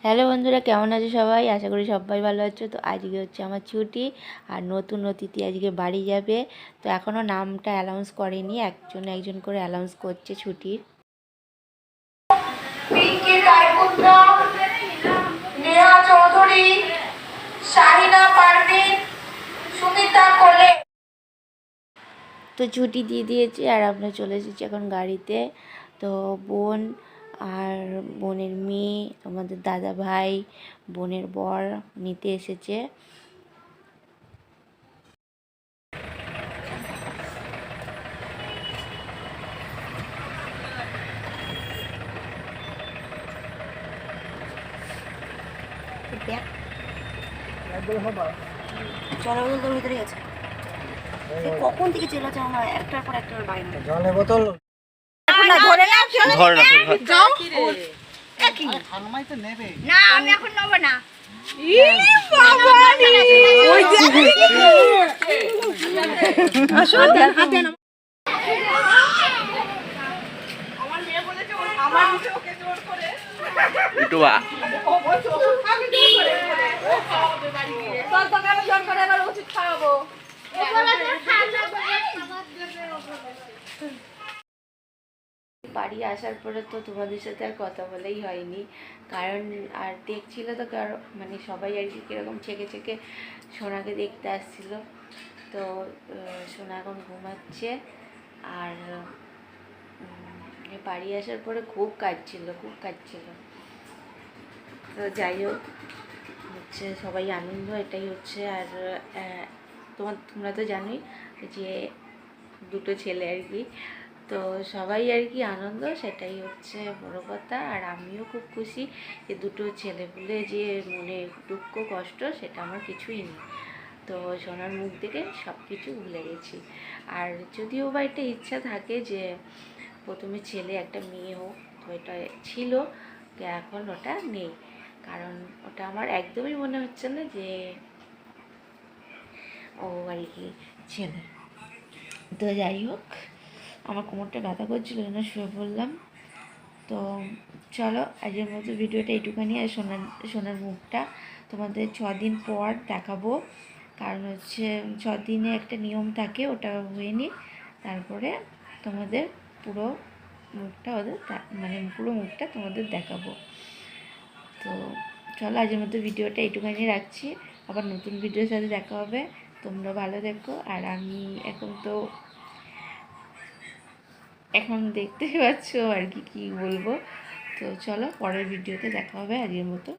Hello বন্ধুরা, কেমন আছো সবাই? আশা করি সবাই ভালো আছো। তো আজকে হচ্ছে আমার ছুটি, আর নতুন অতিথি আজকে বাড়ি যাবে। তো এখনও নামটা অ্যানাউন্স করেনি, একজন একজন করে অ্যানাউন্স করছে ছুটির। পিঙ্কি রায়পুত্র, নেহা চৌধুরী, শাহিনা পারভিন, সুমিতা কোলে। তো ছুটি দিয়ে দিয়েছি আর আমরা চলে এসেছি এখন গাড়িতে। তো বোন আর বোনের মেয়ে, আমাদের দাদা ভাই, বোনের বর নিতে এসেছে। জলের ভিতরে আছে, কখন থেকে চলে যাও না, একটার পর একটার বাইরে জলের বোতল ধরে না যাও। না আমি এখন নেব না। বাড়ি আসার পরে তো তোমাদের সাথে আর কথা বলেই হয়নি, কারণ আর দেখছিল তো কারো মানে সবাই আর কি কীরকম ছেঁকে ছেঁকে সোনাকে দেখতে আসছিল। তো সোনা এখন ঘুমাচ্ছে। আর বাড়ি আসার পরে খুব কাঁদছিল। তো যাই হোক, হচ্ছে সবাই আনন্দ, এটাই হচ্ছে। আর তোমরা তো জানোই যে দুটো ছেলে আর কি, তো সবাই আর কি আনন্দ, সেটাই হচ্ছে বড় কথা। আর আমিও খুব খুশি যে দুটো ছেলে বলে যে মনে দুঃখ কষ্ট সেটা আমার কিছুই নেই। তো সোনার মুখ দেখে সব কিছু ভুলে গেছি। আর যদিও বা একটা ইচ্ছা থাকে যে প্রথমে ছেলে একটা মেয়ে হোক, তো এটা ছিল, এখন ওটা নেই। কারণ ওটা আমার একদমই মনে হচ্ছে না যে ও আর কি ছেলে। তো যাই হোক, আমার কোমরটা ব্যথা করছিল জন্য শুয়ে পড়লাম। তো চলো আজকের মতো ভিডিওটা এইটুখানি। আর সোনার মুখটা তোমাদের 6 দিন পর দেখাবো, কারণ হচ্ছে 6 দিনে একটা নিয়ম থাকে, ওটা হয়ে নি, তারপরে তোমাদের পুরো মুখটা পুরো মুখটা তোমাদের দেখাবো। তো চলো আজকের মতো ভিডিওটা এইটুখানি রাখছি। আবার নতুন ভিডিওর সাথে দেখা হবে। তোমরা ভালো থেকো। আর আমি এখন দেখতে পাচ্ছ আর কি বলবো। তো চলো পরের ভিডিওতে দেখা হবে। আজকের মতো